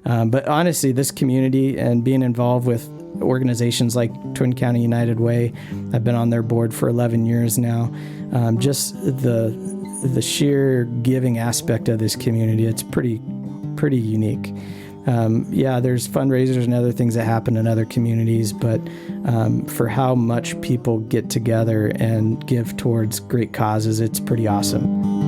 But honestly, this community and being involved with organizations like Twin County United Way, I've been on their board for 11 years now. Just the sheer giving aspect of this community, it's pretty unique. There's fundraisers and other things that happen in other communities, but for how much people get together and give towards great causes, it's pretty awesome.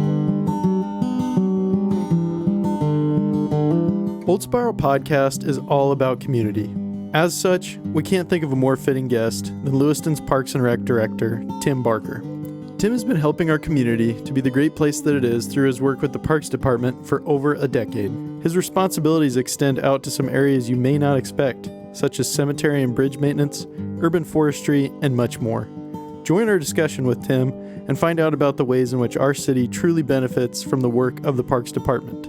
Old Spiral Podcast is all about community. As such, we can't think of a more fitting guest than Lewiston's Parks and Rec Director, Tim Barker. Tim has been helping our community to be the great place that it is through his work with the Parks Department for over a decade. His responsibilities extend out to some areas you may not expect, such as cemetery and bridge maintenance, urban forestry, and much more. Join our discussion with Tim and find out about the ways in which our city truly benefits from the work of the Parks Department.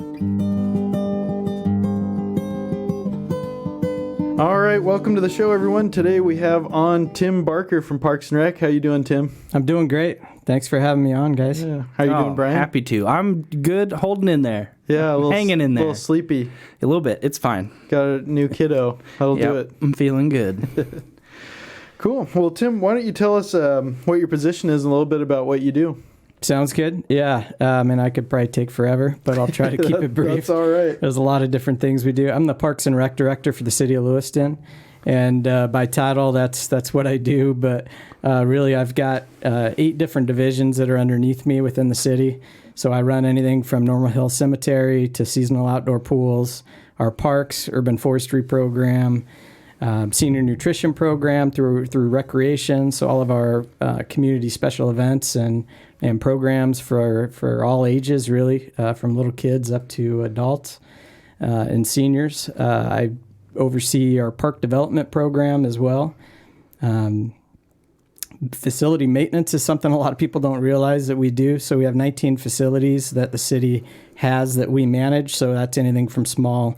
All right, welcome to the show, everyone. Today we have on Tim Barker from Parks and Rec. How you doing, Tim? I'm doing great. Thanks for having me on, guys. Yeah. How you doing, Brian? Happy to. I'm good, holding in there. Yeah, hanging in there. A little sleepy. A little bit. It's fine. Got a new kiddo. That'll do it. I'm feeling good. Cool. Well, Tim, why don't you tell us what your position is and a little bit about what you do? Sounds good. Yeah. And I could probably take forever, but I'll try to keep it brief. That's all right. There's a lot of different things we do. I'm the Parks and Rec Director for the city of Lewiston. And by title, that's what I do. But really, I've got 8 different divisions that are underneath me within the city. So I run anything from Normal Hill Cemetery to seasonal outdoor pools, our parks, urban forestry program, senior nutrition program through recreation. So all of our community special events and programs for all ages, really, from little kids up to adults and seniors. I oversee our park development program as well. Facility maintenance is something a lot of people don't realize that we do. So we have 19 facilities that the city has that we manage. So that's anything from small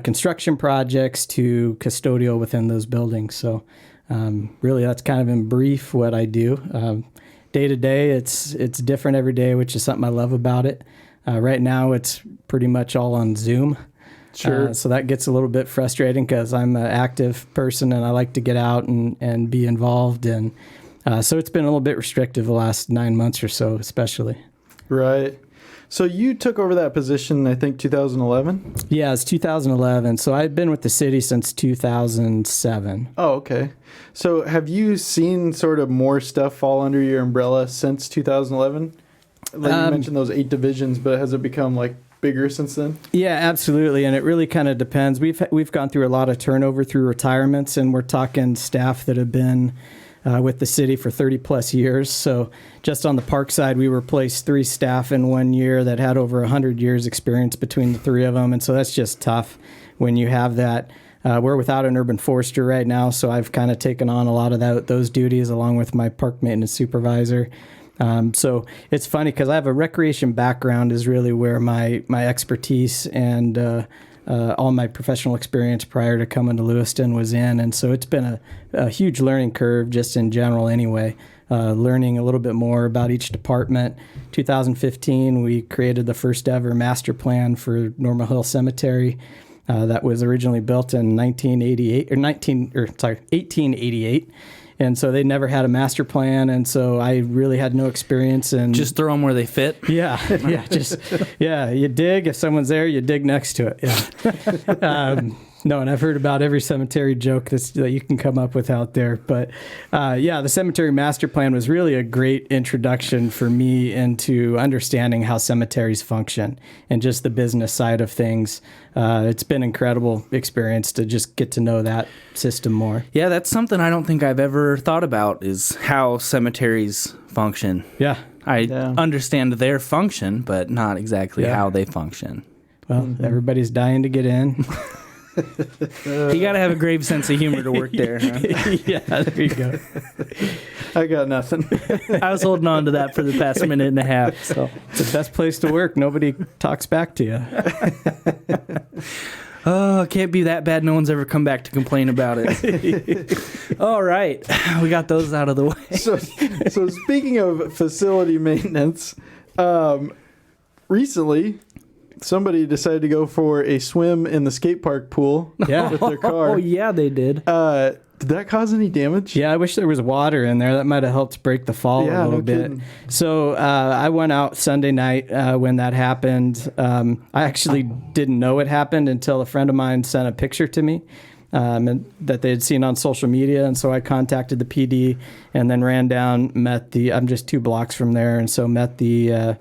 construction projects to custodial within those buildings. So really, that's kind of in brief what I do. Day to day, it's different every day, which is something I love about it. Right now, it's pretty much all on Zoom. Sure. So that gets a little bit frustrating because I'm an active person and I like to get out and be involved. And so it's been a little bit restrictive the last 9 months or so, especially. Right. So you took over that position, I think, 2011? Yeah, it's 2011. So I've been with the city since 2007. Oh, okay. So have you seen sort of more stuff fall under your umbrella since 2011? Like you mentioned those 8 divisions, but has it become like bigger since then? Yeah, absolutely. And it really kind of depends. We've gone through a lot of turnover through retirements, and we're talking staff that have been with the city for 30 plus years. So just on the park side, we replaced 3 staff in 1 year that had over 100 years experience between the 3 of them. And so that's just tough when you have that. We're without an urban forester right now, so I've kind of taken on a lot of those duties along with my park maintenance supervisor. So it's funny because I have a recreation background is really where my expertise and all my professional experience prior to coming to Lewiston was in. And so it's been a huge learning curve just in general anyway, learning a little bit more about each department. 2015, we created the first ever master plan for Normal Hill Cemetery. That was originally built in 1888. And so they never had a master plan, and so I really had no experience in... Just throw them where they fit? Yeah, you dig. If someone's there, you dig next to it, yeah. No, and I've heard about every cemetery joke that you can come up with out there. But the cemetery master plan was really a great introduction for me into understanding how cemeteries function and just the business side of things. It's been an incredible experience to just get to know that system more. Yeah, that's something I don't think I've ever thought about is how cemeteries function. Yeah. I understand their function, but not exactly how they function. Well, everybody's dying to get in. You got to have a grave sense of humor to work there, huh? Yeah, there you go. I got nothing. I was holding on to that for the past minute and a half. So it's the best place to work. Nobody talks back to you. Oh, it can't be that bad. No one's ever come back to complain about it. All right. We got those out of the way. So speaking of facility maintenance, recently somebody decided to go for a swim in the skate park pool Yeah. with their car. Oh, yeah, they did. Did that cause any damage? Yeah, I wish there was water in there. That might have helped break the fall Yeah, a little no bit. kidding. So I went out Sunday night when that happened. I actually didn't know it happened until a friend of mine sent a picture to me and that they had seen on social media. And so I contacted the PD and then ran down, I'm just 2 blocks from there, and so met the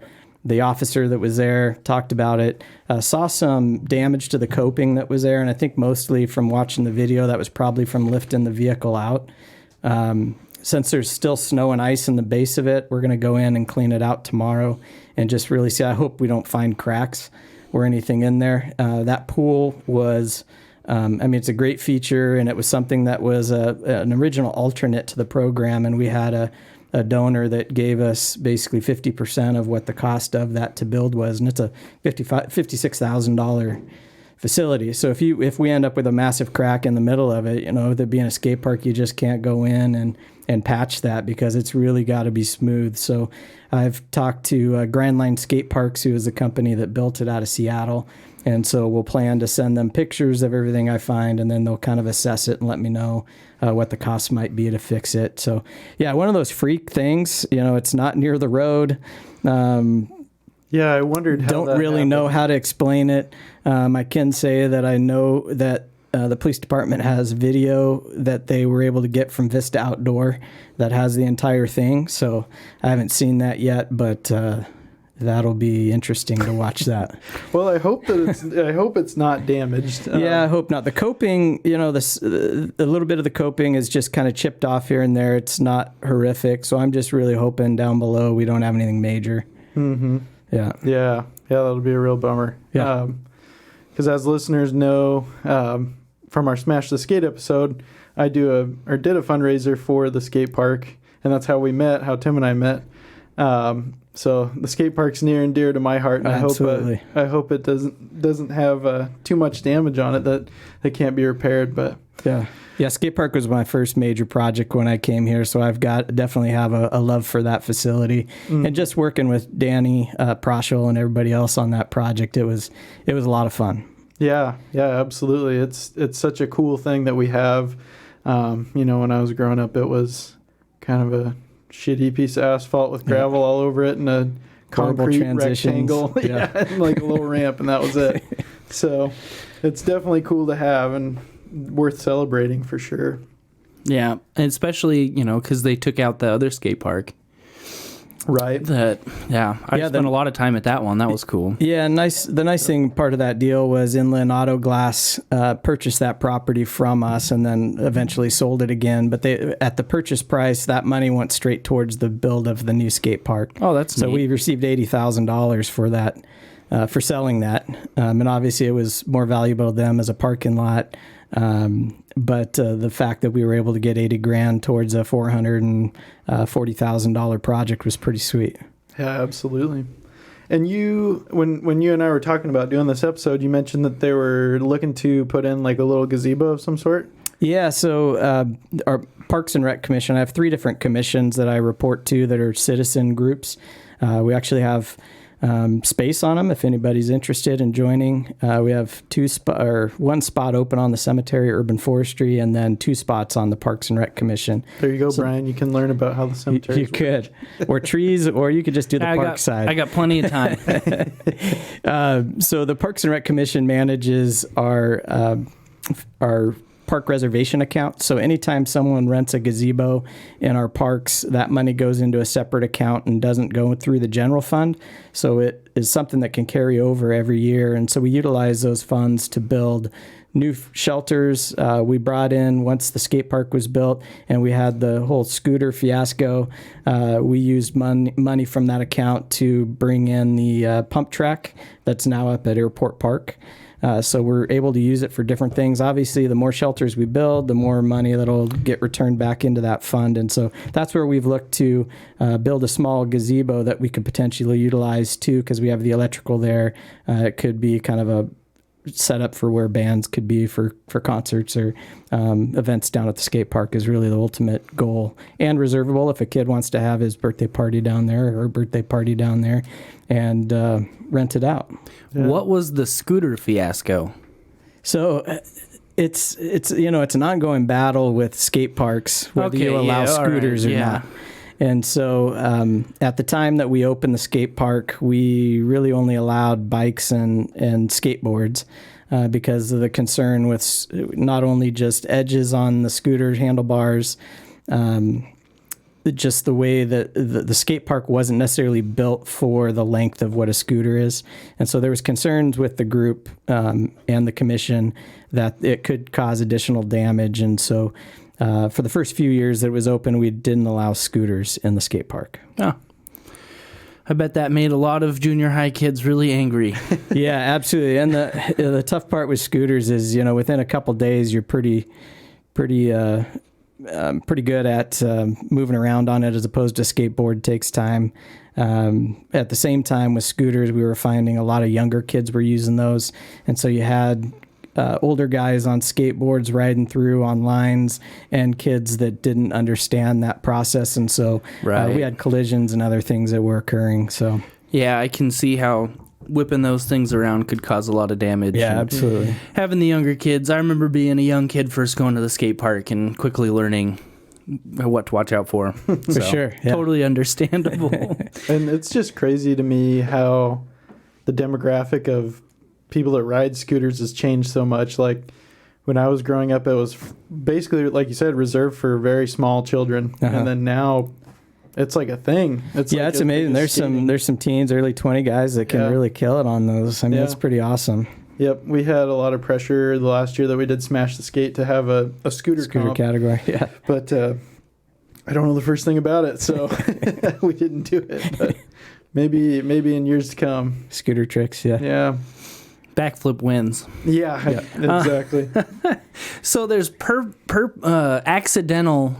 officer that was there, talked about it, saw some damage to the coping that was there, and I think mostly from watching the video, that was probably from lifting the vehicle out. Since there's still snow and ice in the base of it, we're going to go in and clean it out tomorrow and just really see. I hope we don't find cracks or anything in there. That pool was, it's a great feature, and it was something that was an original alternate to the program, and we had a donor that gave us basically 50% of what the cost of that to build was, and it's a $56,000 facility. So if we end up with a massive crack in the middle of it, there being a skate park, you just can't go in and patch that because it's really got to be smooth. So I've talked to Grand Line Skate Parks, who is the company that built it out of Seattle, and so we'll plan to send them pictures of everything I find, and then they'll kind of assess it and let me know what the cost might be to fix it. So, yeah, one of those freak things. It's not near the road. Yeah, I wondered how Don't that really happened. know how to explain it. I can say that I know that the police department has video that they were able to get from Vista Outdoor that has the entire thing. So I haven't seen that yet, but that'll be interesting to watch that. Well, I hope it's not damaged. Yeah, I hope not. The coping, a little bit of the coping is just kind of chipped off here and there. It's not horrific, so I'm just really hoping down below we don't have anything major. Mm-hmm. Yeah. Yeah, that'll be a real bummer. Yeah. Because as listeners know from our Smash the Skate episode, I did a fundraiser for the skate park, and that's how Tim and I met. So the skate park's near and dear to my heart, and Absolutely. I hope it doesn't have too much damage on it that can't be repaired. But yeah, skate park was my first major project when I came here, so definitely have a love for that facility. And just working with Danny Proschel and everybody else on that project, it was a lot of fun. Yeah, absolutely. It's such a cool thing that we have. When I was growing up, it was kind of a shitty piece of asphalt with gravel all over it and a concrete rectangle. Yeah. And like a little ramp, and that was it. So it's definitely cool to have and worth celebrating for sure. Yeah, and especially, because they took out the other skate park. Right. I spent a lot of time at that one. That was cool. Yeah, the nice thing, part of that deal was Inland Auto Glass purchased that property from us and then eventually sold it again. But at the purchase price, that money went straight towards the build of the new skate park. Oh, that's so neat. we received $80,000 for that, for selling that. And obviously it was more valuable to them as a parking lot. But the fact that we were able to get $80,000 towards a $440,000 project was pretty sweet. Yeah, absolutely. And when you and I were talking about doing this episode, you mentioned that they were looking to put in like a little gazebo of some sort. Yeah, so our Parks and Rec Commission, I have 3 different commissions that I report to that are citizen groups. We actually have space on them if anybody's interested in joining. We have 1 spot open on the cemetery, urban forestry, and then 2 spots on the Parks and Rec Commission. There you go, Brian. You can learn about how the cemetery You could, or trees, or you could just do the park side. I got plenty of time. So the Parks and Rec Commission manages our park reservation account. So anytime someone rents a gazebo in our parks, that money goes into a separate account and doesn't go through the general fund. So it is something that can carry over every year. And so we utilize those funds to build new shelters. We brought in, once the skate park was built and we had the whole scooter fiasco, we used money from that account to bring in the pump track that's now up at Airport Park. So we're able to use it for different things. Obviously, the more shelters we build, the more money that'll get returned back into that fund. And so that's where we've looked to build a small gazebo that we could potentially utilize too, because we have the electrical there. It could be kind of set up for where bands could be for concerts or events down at the skate park is really the ultimate goal. And reservable if a kid wants to have his birthday party down there or her birthday party down there and rent it out. Yeah. What was the scooter fiasco? So it's an ongoing battle with skate parks, whether you allow scooters or not. And so at the time that we opened the skate park, we really only allowed bikes and skateboards because of the concern with not only just edges on the scooter handlebars, just the way that the skate park wasn't necessarily built for the length of what a scooter is. And so there was concerns with the group and the commission that it could cause additional damage. And so for the first few years that it was open, we didn't allow scooters in the skate park. Oh. I bet that made a lot of junior high kids really angry. Yeah, absolutely. And the tough part with scooters is, within a couple days, you're pretty good at moving around on it, as opposed to skateboard takes time. At the same time with scooters, we were finding a lot of younger kids were using those. And so you had older guys on skateboards riding through on lines and kids that didn't understand that process. And so we had collisions and other things that were occurring. So yeah, I can see how whipping those things around could cause a lot of damage. Yeah, and absolutely. Having the younger kids, I remember being a young kid first going to the skate park and quickly learning what to watch out for. For sure. Yeah. Totally understandable. And it's just crazy to me how the demographic of people that ride scooters has changed so much. Like when I was growing up, it was basically, like you said, reserved for very small children. Uh-huh. And then now it's like a thing. It's amazing. There's some teens, early 20 guys that can really kill it on those. I mean, it's pretty awesome. Yep, we had a lot of pressure the last year that we did Smash the Skate to have a scooter comp. Category. Yeah, but I don't know the first thing about it, so we didn't do it. But maybe in years to come. Scooter tricks. Yeah. Yeah. Backflip wins. Yeah. Exactly. So there's accidental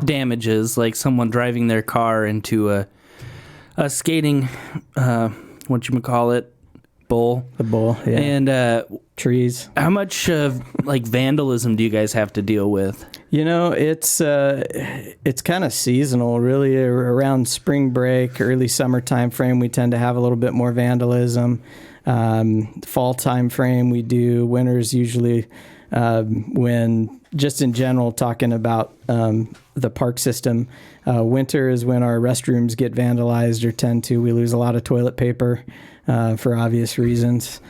damages, like someone driving their car into a skating bowl. The bowl, yeah. And trees. how much vandalism do you guys have to deal with? It's kind of seasonal, really. Around spring break, early summer time frame, we tend to have a little bit more vandalism. Fall time frame, we do. Winters usually when, just in general, talking about the park system, winter is when our restrooms get vandalized or tend to. We lose a lot of toilet paper for obvious reasons.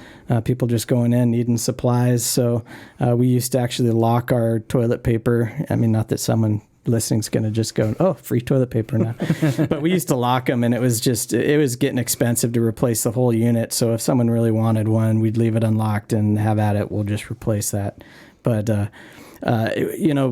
People just going in needing supplies. So we used to actually lock our toilet paper. I mean, not that someone listening's going to just go, oh, free toilet paper now. But we used to lock them, and it was getting expensive to replace the whole unit. So if someone really wanted one, we'd leave it unlocked and have at it. We'll just replace that. But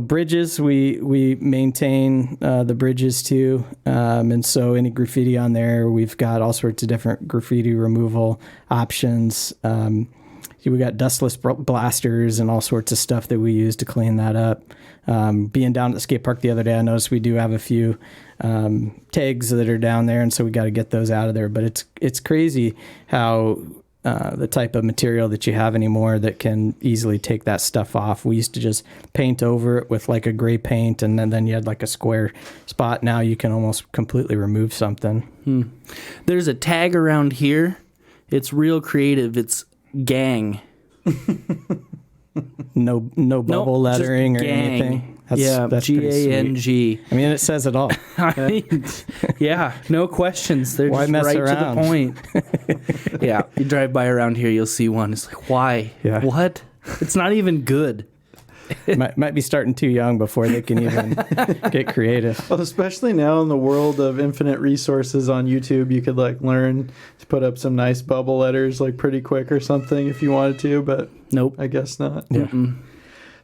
bridges, we maintain the bridges too. And so any graffiti on there, we've got all sorts of different graffiti removal options. We got dustless blasters and all sorts of stuff that we use to clean that up. Being down at the skate park the other day, I noticed we do have a few tags that are down there, and so we got to get those out of there. But it's crazy how the type of material that you have anymore that can easily take that stuff off. We used to just paint over it with like a gray paint, and then you had like a square spot. Now you can almost completely remove something. There's a tag around here. It's real creative. It's gang. No bubble lettering or gang. anything. That's G-A-N-G. I mean, it says it all. Yeah, no questions. They're Why just mess right around? to the point. Yeah, you drive by around here, you'll see one. It's like, why? Yeah. What? It's not even good. might be starting too young before they can even get creative. Well, especially now in the world of infinite resources on YouTube, you could learn to put up some nice bubble letters pretty quick or something if you wanted to, but nope, I guess not. Yeah.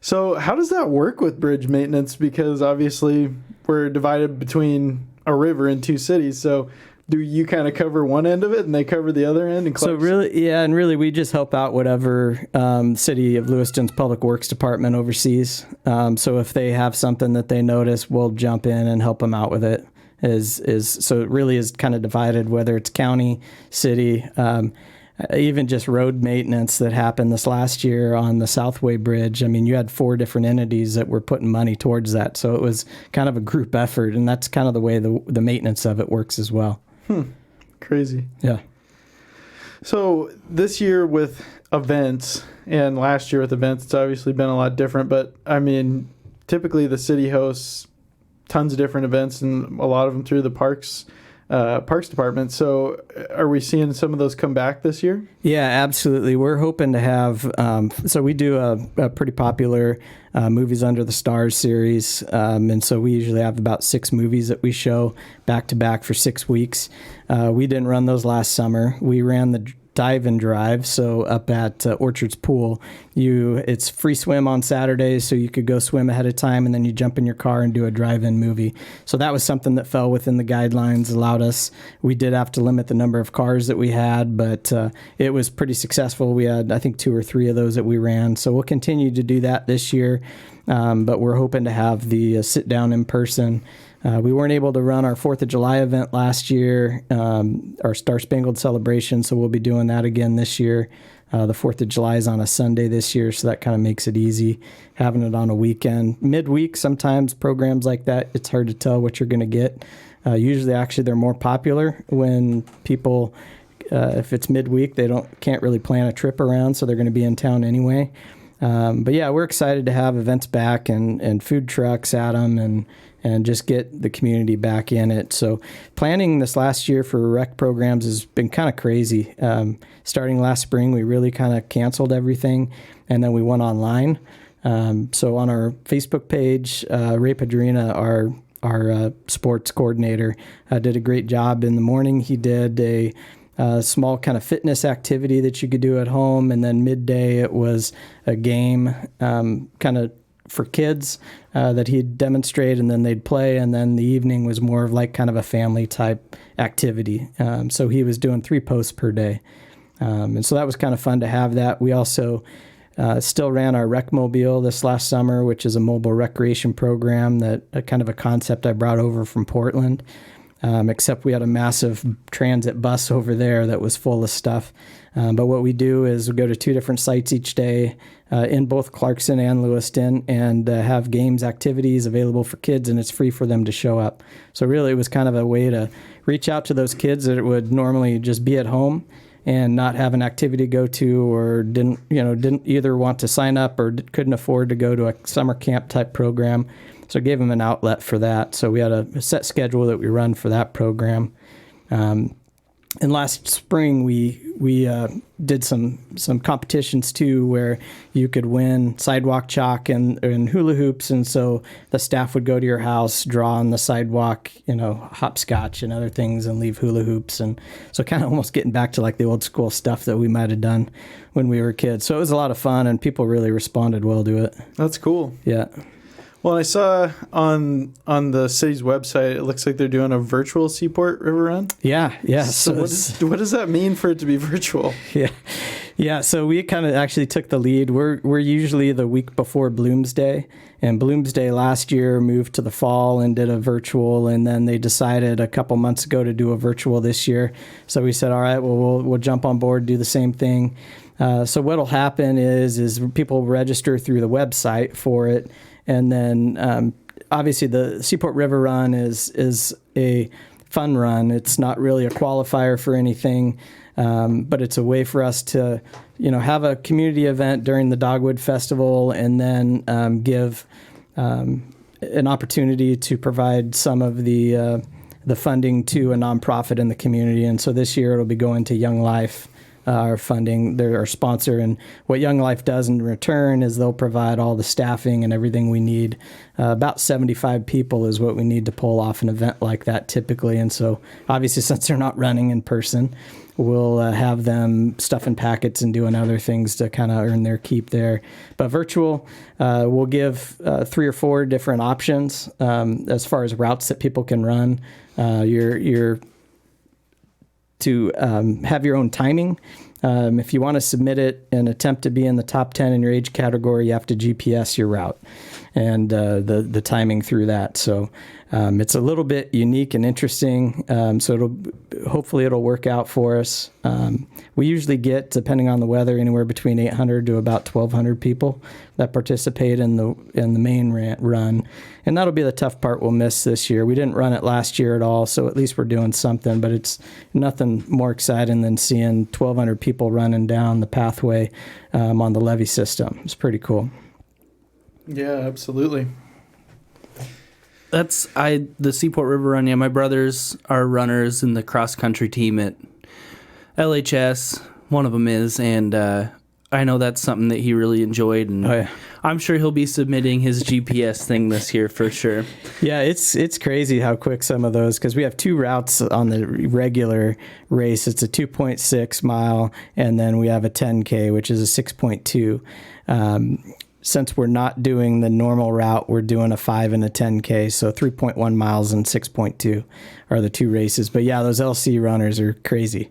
So how does that work with bridge maintenance? Because obviously we're divided between a river and two cities. So do you kind of cover one end of it and they cover the other end? So really, we just help out whatever City of Lewiston's Public Works Department oversees. So if they have something that they notice, we'll jump in and help them out with it. So it really is kind of divided, whether it's county, city. even just road maintenance that happened this last year on the Southway Bridge. I mean, you had 4 different entities that were putting money towards that. So it was kind of a group effort, and that's kind of the way the maintenance of it works as well. Crazy. Yeah. So this year with events and last year with events, it's obviously been a lot different. But, I mean, typically the city hosts tons of different events, and a lot of them through the parks department. So are we seeing some of those come back this year? Yeah, absolutely. We're hoping to have, so we do a pretty popular Movies Under the Stars series. And so we usually have about 6 movies that we show back to back for 6 weeks. We didn't run those last summer. We ran the dive and drive. So up at Orchards Pool, it's free swim on Saturdays, so you could go swim ahead of time, and then you jump in your car and do a drive-in movie. So that was something that fell within the guidelines, allowed us. We did have to limit the number of cars that we had, but it was pretty successful. We had, I think, 2 or 3 of those that we ran. So we'll continue to do that this year, but we're hoping to have the sit-down in person. We weren't able to run our 4th of July event last year, our Star Spangled Celebration, so we'll be doing that again this year. The 4th of July is on a Sunday this year, so that kind of makes it easy, having it on a weekend. Midweek, sometimes programs like that, it's hard to tell what you're going to get. Usually, actually, they're more popular when people, if it's midweek, they can't really plan a trip around, so they're going to be in town anyway. But yeah, we're excited to have events back and food trucks at them and just get the community back in it. So planning this last year for rec programs has been kind of crazy. Starting last spring, we really kind of canceled everything, and then we went online. So on our Facebook page, Ray Padrina, our sports coordinator, did a great job. In the morning, he did a small kind of fitness activity that you could do at home, and then midday it was a game kind of for kids that he'd demonstrate, and then they'd play, and then the evening was more of like kind of a family type activity. So he was doing 3 posts per day, and so that was kind of fun to have that. We also still ran our Rec Mobile this last summer, which is a mobile recreation program that kind of a concept I brought over from Portland. Except we had a massive transit bus over there that was full of stuff. But what we do is we go to 2 different sites each day in both Clarkson and Lewiston, and have games, activities available for kids, and it's free for them to show up. So really it was kind of a way to reach out to those kids that would normally just be at home and not have an activity to go to, or didn't either want to sign up or couldn't afford to go to a summer camp type program. So it gave them an outlet for that. So we had a set schedule that we run for that program. And last spring, we did some competitions too, where you could win sidewalk chalk and hula hoops. And so the staff would go to your house, draw on the sidewalk, hopscotch and other things, and leave hula hoops. And so kind of almost getting back to like the old school stuff that we might have done when we were kids. So it was a lot of fun, and people really responded well to it. That's cool. Yeah. Well, I saw on the city's website, it looks like they're doing a virtual Seaport River Run. Yeah. So what does that mean for it to be virtual? Yeah. So we kind of actually took the lead. We're usually the week before Bloomsday, and Bloomsday last year moved to the fall and did a virtual, and then they decided a couple months ago to do a virtual this year. So we said, all right, well, we'll jump on board, do the same thing. So what'll happen is people register through the website for it. And then obviously the Seaport River Run is a fun run. It's not really a qualifier for anything, but it's a way for us to, have a community event during the Dogwood Festival, and then give an opportunity to provide some of the funding to a nonprofit in the community. And so this year it'll be going to Young Life. Our funding, they're our sponsor, and what Young Life does in return is they'll provide all the staffing and everything we need. About 75 people is what we need to pull off an event like that typically, and so obviously since they're not running in person, we'll have them stuffing packets and doing other things to kind of earn their keep there. But virtual, we'll give 3 or 4 different options as far as routes that people can run. You're to have your own timing. If you want to submit it and attempt to be in the top 10 in your age category, you have to GPS your route and the timing through that. So it's a little bit unique and interesting. So hopefully it'll work out for us. We usually get, depending on the weather, anywhere between 800 to about 1,200 people that participate in the main run. And that'll be the tough part we'll miss this year. We didn't run it last year at all, so at least we're doing something. But it's nothing more exciting than seeing 1,200 people running down the pathway on the levee system. It's pretty cool. Yeah, absolutely. The Seaport River Run. Yeah, my brothers are runners in the cross country team at LHS. One of them is, and I know that's something that he really enjoyed, and I'm sure he'll be submitting his GPS thing this year for sure. Yeah, it's crazy how quick some of those, because we have 2 routes on the regular race. It's a 2.6 mile, and then we have a 10K, which is a 6.2. Since we're not doing the normal route, we're doing a 5 and a 10K. So 3.1 miles and 6.2 are the 2 races. But yeah, those LC runners are crazy.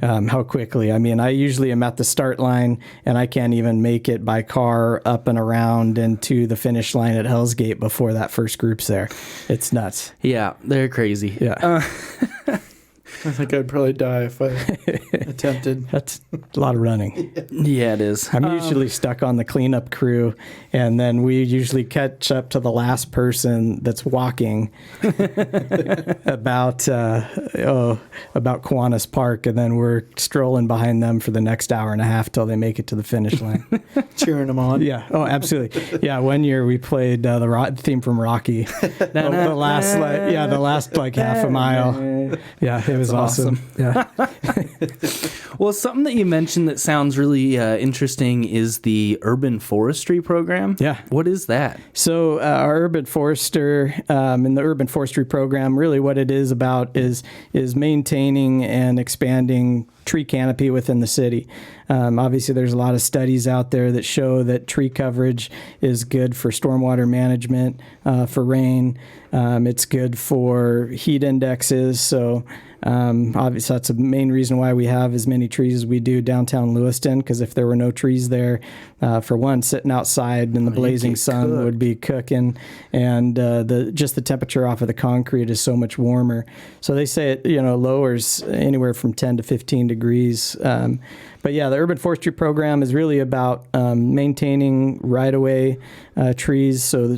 How quickly. I mean, I usually am at the start line and I can't even make it by car up and around and to the finish line at Hell's Gate before that first group's there. It's nuts. Yeah, they're crazy. Yeah. I think I'd probably die if I attempted. That's a lot of running. Yeah, it is. I'm usually stuck on the cleanup crew, and then we usually catch up to the last person that's walking about Kiwanis Park, and then we're strolling behind them for the next hour and a half till they make it to the finish line. Cheering them on. Yeah. Oh, absolutely. Yeah. One year we played the theme from Rocky. the last like half a mile. Yeah, it was awesome. Yeah. Well, something that you mentioned that sounds really interesting is the urban forestry program. Yeah. What is that? So our urban forester in the urban forestry program, really what it is about is maintaining and expanding tree canopy within the city. Obviously, there's a lot of studies out there that show that tree coverage is good for stormwater management, for rain. It's good for heat indexes. So obviously, that's the main reason why we have as many trees as we do downtown Lewiston, because if there were no trees there, for one, sitting outside in the blazing sun would be cooking, and the temperature off of the concrete is so much warmer. So they say it lowers anywhere from 10 to 15 degrees. But yeah, the urban forestry program is really about maintaining right-of-way trees, so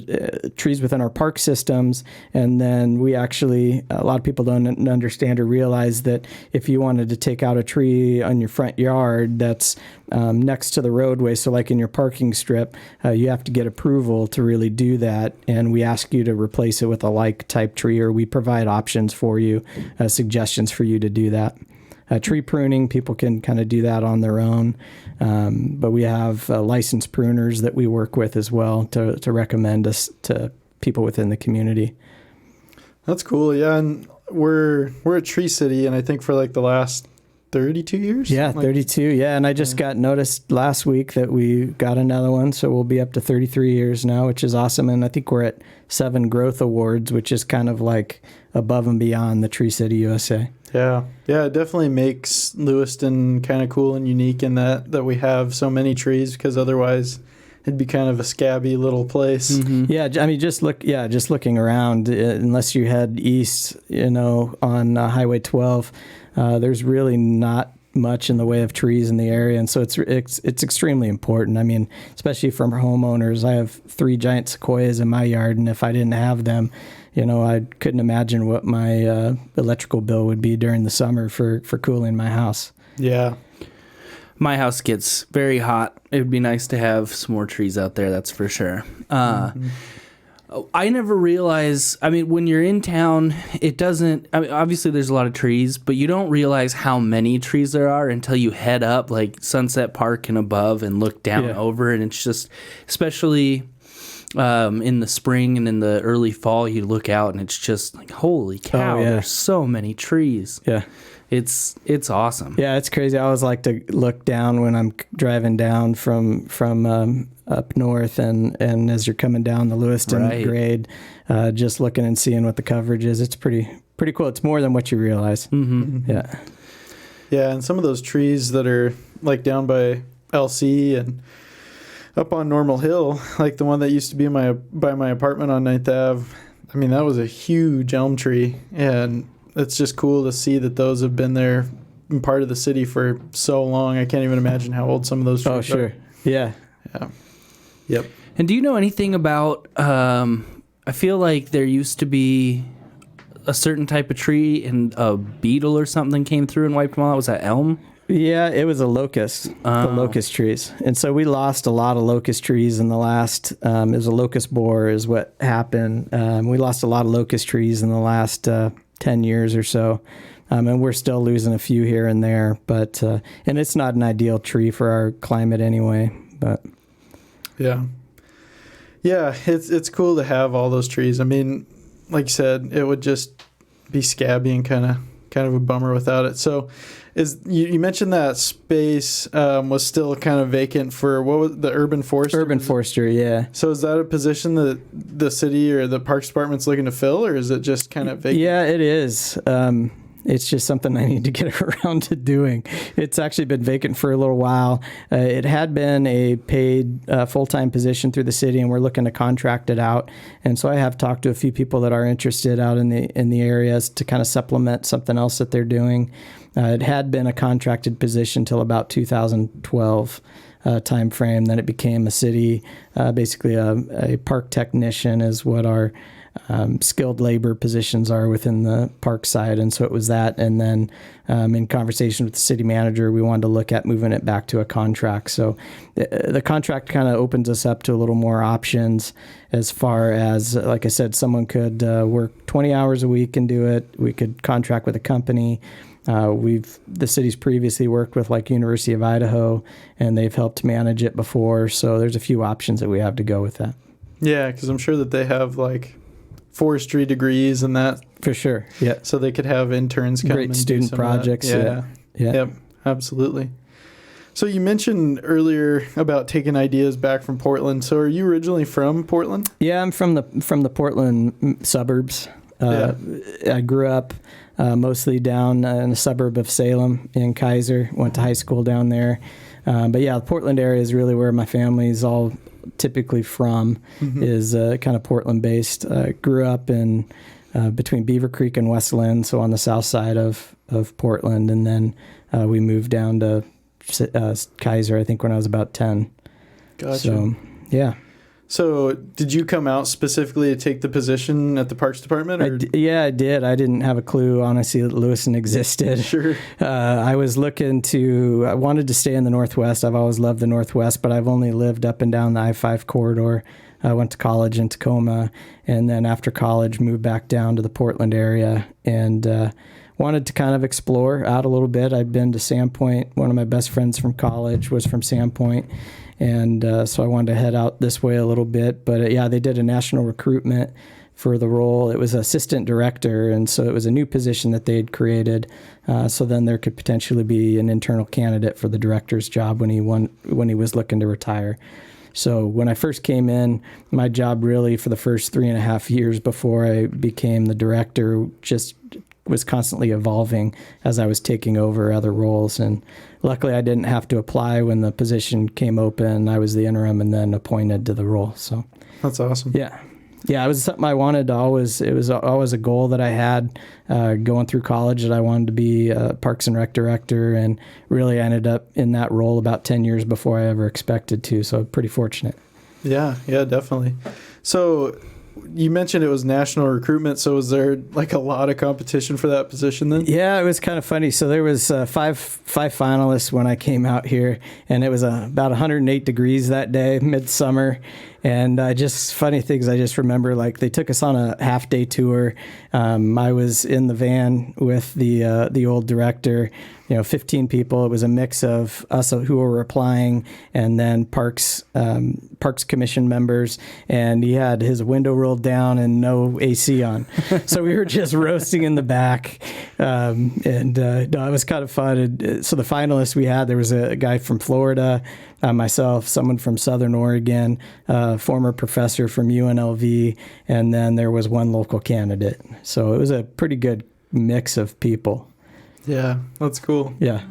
trees within our park systems. And then we actually, a lot of people don't understand or realize that if you wanted to take out a tree on your front yard that's next to the roadway, so like in your parking strip, you have to get approval to really do that. And we ask you to replace it with a like type tree, or we provide options for you, suggestions for you to do that. Tree pruning, people can kind of do that on their own, but we have licensed pruners that we work with as well to recommend us to people within the community. That's cool, yeah. And we're a tree city, and I think for like the last 32 years? Yeah, 32, yeah. And I just got noticed last week that we got another one, so we'll be up to 33 years now, which is awesome. And I think we're at 7 growth awards, which is kind of like above and beyond the Tree City USA. Yeah, it definitely makes Lewiston kind of cool and unique in that we have so many trees, because otherwise it'd be kind of a scabby little place. Mm-hmm. Yeah, I mean, just looking around, unless you head east, on Highway 12, there's really not much in the way of trees in the area, and so it's extremely important. I mean, especially for homeowners. I have 3 giant sequoias in my yard, and if I didn't have them, I couldn't imagine what my electrical bill would be during the summer for cooling my house. Yeah. My house gets very hot. It would be nice to have some more trees out there, that's for sure. I never realized, when you're in town, obviously there's a lot of trees, but you don't realize how many trees there are until you head up like Sunset Park and above and look down over, and it's just, especially in the spring and in the early fall, you look out and it's just like, holy cow, there's so many trees. Yeah. It's awesome. Yeah, it's crazy. I always like to look down when I'm driving down from up north, and as you're coming down the Lewiston grade, just looking and seeing what the coverage is. It's pretty cool. It's more than what you realize. Mm-hmm. Yeah. Yeah, and some of those trees that are like down by LC and up on Normal Hill, like the one that used to be by my apartment on 9th Ave, I mean, that was a huge elm tree, and it's just cool to see that those have been there and part of the city for so long. I can't even imagine how old some of those trees are. Oh, sure. Yeah. Yeah. Yep. And do you know anything about, I feel like there used to be a certain type of tree and a beetle or something came through and wiped them all out. Was that elm? Yeah, it was a locust, the locust trees. And so we lost a lot of locust trees in the last, it was a locust borer is what happened. We lost a lot of locust trees in the last 10 years or so. And we're still losing a few here and there, but, and it's not an ideal tree for our climate anyway, but. Yeah. Yeah, it's cool to have all those trees. I mean, like you said, it would just be scabby and kind of a bummer without it. So, you mentioned that space was still kind of vacant for what was the urban forestry? Urban forestry, yeah. So is that a position that the city or the Parks Department's looking to fill, or is it just kind of vacant? Yeah, it is. It's just something I need to get around to doing. It's actually been vacant for a little while. It had been a paid full-time position through the city, and we're looking to contract it out. And so I have talked to a few people that are interested out in the areas to kind of supplement something else that they're doing. It had been a contracted position till about 2012 time frame. Then it became a city, basically a park technician is what our skilled labor positions are within the park side. And so it was that. And then in conversation with the city manager, we wanted to look at moving it back to a contract. So the contract kind of opens us up to a little more options as far as, like I said, someone could work 20 hours a week and do it. We could contract with a company. The city's previously worked with like University of Idaho, and they've helped manage it before. So there's a few options that we have to go with that. Yeah, because I'm sure that they have like forestry degrees and that. For sure, yeah. So they could have interns come Great and student do some projects. of that. Yeah. Yep, absolutely. So you mentioned earlier about taking ideas back from Portland. So are you originally from Portland? Yeah, I'm from the Portland suburbs. I grew up mostly down in the suburb of Salem in Kaiser. Went to high school down there. But yeah, the Portland area is really where my family's all typically from, is kind of Portland based. Grew up in between Beaver Creek and West Lynn, so on the south side of Portland. And then we moved down to Kaiser, I think, when I was about 10. Gotcha. So, yeah. So did you come out specifically to take the position at the Parks Department? Or? I did. I didn't have a clue, honestly, that Lewiston existed. Sure. I wanted to stay in the Northwest. I've always loved the Northwest, but I've only lived up and down the I-5 corridor. I went to college in Tacoma, and then after college moved back down to the Portland area and wanted to kind of explore out a little bit. I'd been to Sandpoint. One of my best friends from college was from Sandpoint. And so I wanted to head out this way a little bit. But yeah, they did a national recruitment for the role. It was assistant director, and so it was a new position that they had created. So then there could potentially be an internal candidate for the director's job when he was looking to retire. So when I first came in, my job really for the first 3.5 years before I became the director just was constantly evolving as I was taking over other roles. And luckily I didn't have to apply when the position came open. I was the interim and then appointed to the role. So that's awesome. Yeah. Yeah, it was something I wanted to always, it was always a goal that I had going through college, that I wanted to be a Parks and Rec director, and really ended up in that role about 10 years before I ever expected to. So pretty fortunate. Yeah, definitely. So you mentioned it was national recruitment. So was there like a lot of competition for that position then? Yeah, it was kind of funny. So there was five finalists when I came out here, and it was about 108 degrees that day, midsummer. And just funny things, I just remember, like, they took us on a half-day tour. I was in the van with the old director, 15 people. It was a mix of us who were applying and then Parks Commission members. And he had his window rolled down and no AC on. So we were just roasting in the back. It was kind of fun. And so the finalists we had, there was a guy from Florida, myself, someone from Southern Oregon, former professor from UNLV, and then there was one local candidate. So it was a pretty good mix of people. Yeah, that's cool. Yeah.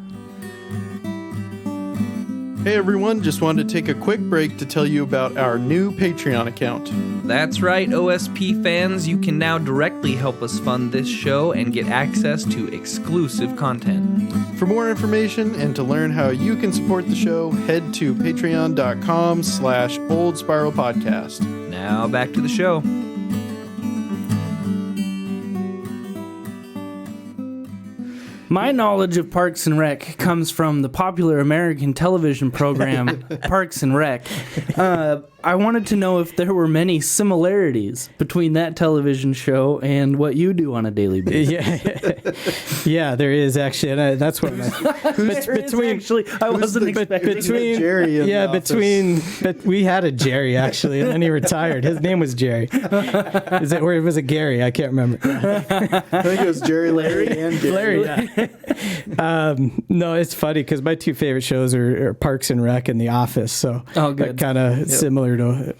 Hey everyone, just wanted to take a quick break to tell you about our new Patreon account. That's right, OSP fans, you can now directly help us fund this show and get access to exclusive content. For more information and to learn how you can support the show, head to patreon.com/oldspiralpodcast. Now back to the show. My knowledge of Parks and Rec comes from the popular American television program Parks and Rec. I wanted to know if there were many similarities between that television show and what you do on a daily basis. Yeah, there is actually, and that's what I wasn't expecting Jerry in the office. But we had a Jerry actually, and then he retired. His name was Jerry. Or was it Gary? I can't remember. I think it was Jerry, Larry, and Gary. Larry, yeah. No, it's funny because my two favorite shows are Parks and Rec and The Office, so kind of similar to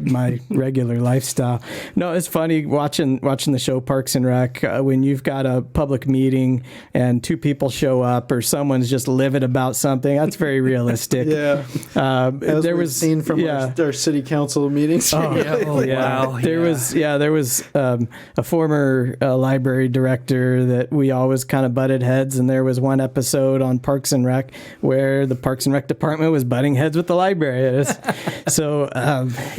my regular lifestyle. No, it's funny watching the show Parks and Rec when you've got a public meeting and two people show up or someone's just livid about something. That's very realistic. Yeah. As there was seen from our city council meetings. Wow. There was a former library director that we always kind of butted heads, and there was one episode on Parks and Rec where the Parks and Rec department was butting heads with the library. So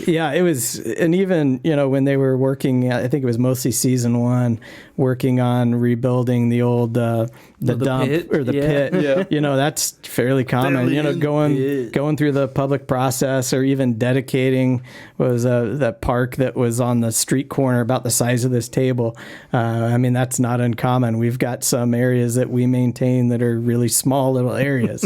it was, and even when they were working, I think it was mostly season 1, working on rebuilding the old the dump pit? Or the pit. Yeah. That's fairly common. Going through the public process, or even dedicating that park that was on the street corner about the size of this table. That's not uncommon. We've got some areas that we maintain that are really small little areas.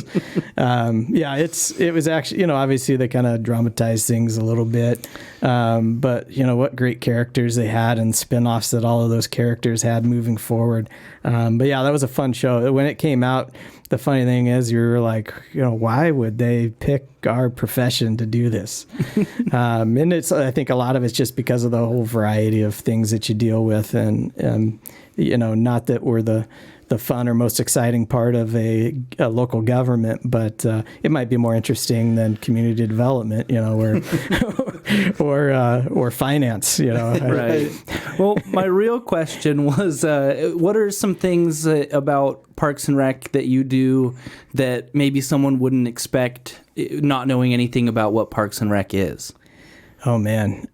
It was actually, obviously they kind of dramatized things a little bit. But what great characters they had and spin-offs that all of those characters had moving forward. That was a fun show. When it came out, the funny thing is you were like, why would they pick our profession to do this? And I think a lot of it's just because of the whole variety of things that you deal with, and not that we're the fun or most exciting part of a local government, but it might be more interesting than community development, or finance, Right. Well, my real question was, what are some things about Parks and Rec that you do that maybe someone wouldn't expect, not knowing anything about what Parks and Rec is? Oh, man.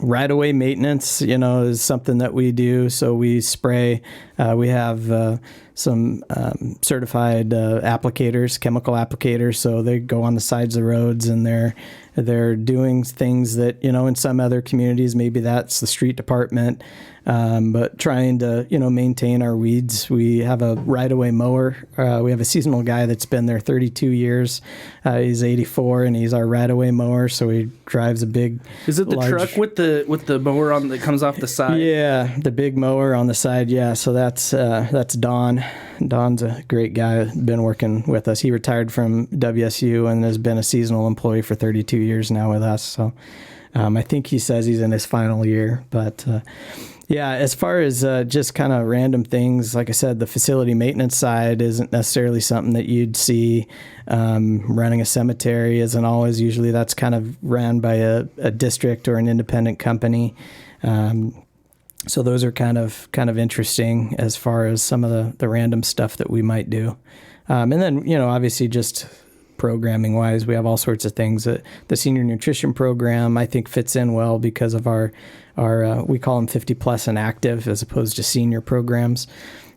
Right-of-way maintenance, is something that we do. So we spray. We have some certified applicators, chemical applicators. So they go on the sides of the roads, and they're doing things that, in some other communities, maybe that's the street department. But trying to, maintain our weeds. We have a right-of-way mower. We have a seasonal guy that's been there 32 years. He's 84, and he's our right-of-way mower. So he drives a big. Is it the truck with the mower that comes off the side? Yeah, the big mower on the side. Yeah, so that's Don. Don's a great guy. Been working with us. He retired from WSU and has been a seasonal employee for 32 years now with us. So I think he says he's in his final year, but. As far as just kind of random things, like I said, the facility maintenance side isn't necessarily something that you'd see. Running a cemetery isn't always. Usually that's kind of ran by a district or an independent company. So those are kind of interesting as far as some of the random stuff that we might do. And then, obviously just programming wise, we have all sorts of things. The senior nutrition program, I think, fits in well because of our we call them 50 plus and active as opposed to senior programs.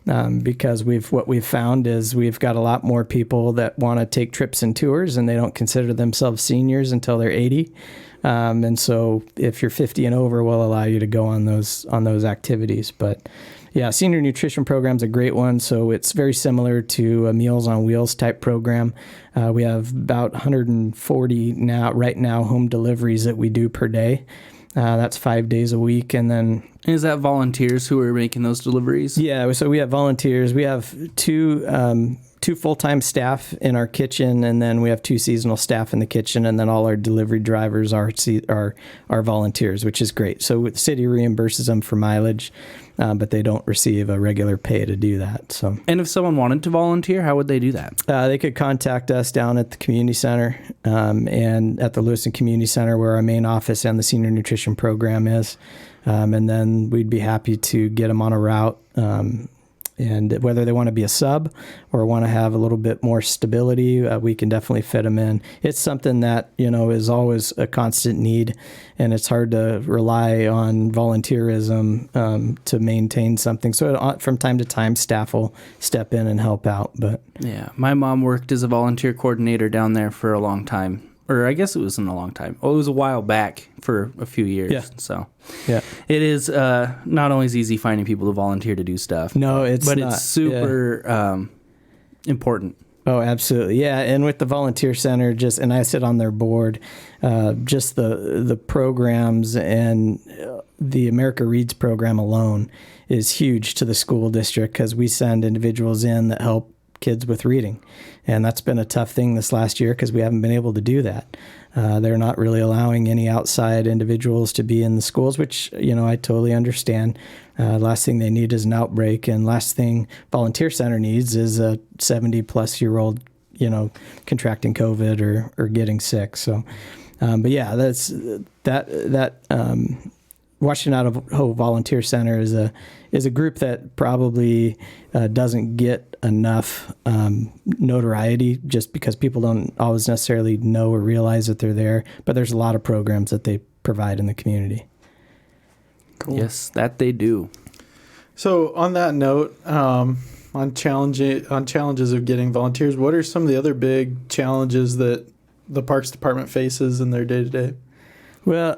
Because what we've found is we've got a lot more people that want to take trips and tours, and they don't consider themselves seniors until they're 80. And so if you're 50 and over, we'll allow you to go on those activities. But yeah, senior nutrition program's a great one. So it's very similar to a Meals on Wheels type program. We have about 140 right now home deliveries that we do per day. That's 5 days a week. And then... Is that volunteers who are making those deliveries? Yeah, so we have volunteers. We have two 2 full-time staff in our kitchen, and then we have 2 seasonal staff in the kitchen, and then all our delivery drivers are volunteers, which is great. So the city reimburses them for mileage, but they don't receive a regular pay to do that. So, And if someone wanted to volunteer, how would they do that? they could contact us down at the community center, and at the Lewiston Community Center, where our main office and the senior nutrition program is. And then we'd be happy to get them on a route. And whether they want to be a sub or want to have a little bit more stability, we can definitely fit them in. It's something that, is always a constant need, and it's hard to rely on volunteerism to maintain something. So from time to time, staff will step in and help out. But Yeah, my mom worked as a volunteer coordinator down there for a long time. Or I guess it wasn't a long time. Oh, it was a while back for a few years. Yeah. So yeah, it is not always easy finding people to volunteer to do stuff. no, it's but not. it's super important. Oh, absolutely. Yeah. And with the volunteer center, and I sit on their board, just the programs and the America Reads program alone is huge to the school district, because we send individuals in that help kids with reading. And that's been a tough thing this last year, because we haven't been able to do that. They're not really allowing any outside individuals to be in the schools, which, I totally understand. Last thing they need is an outbreak. And last thing Volunteer Center needs is a 70-plus-year-old, contracting COVID or getting sick. So, but yeah, that's that Washington Idaho Volunteer Center is a group that probably doesn't get enough notoriety, just because people don't always necessarily know or realize that they're there. But there's a lot of programs that they provide in the community. Cool. Yes, that they do. So on that note, on challenges of getting volunteers, what are some of the other big challenges that the Parks Department faces in their day-to-day? Well,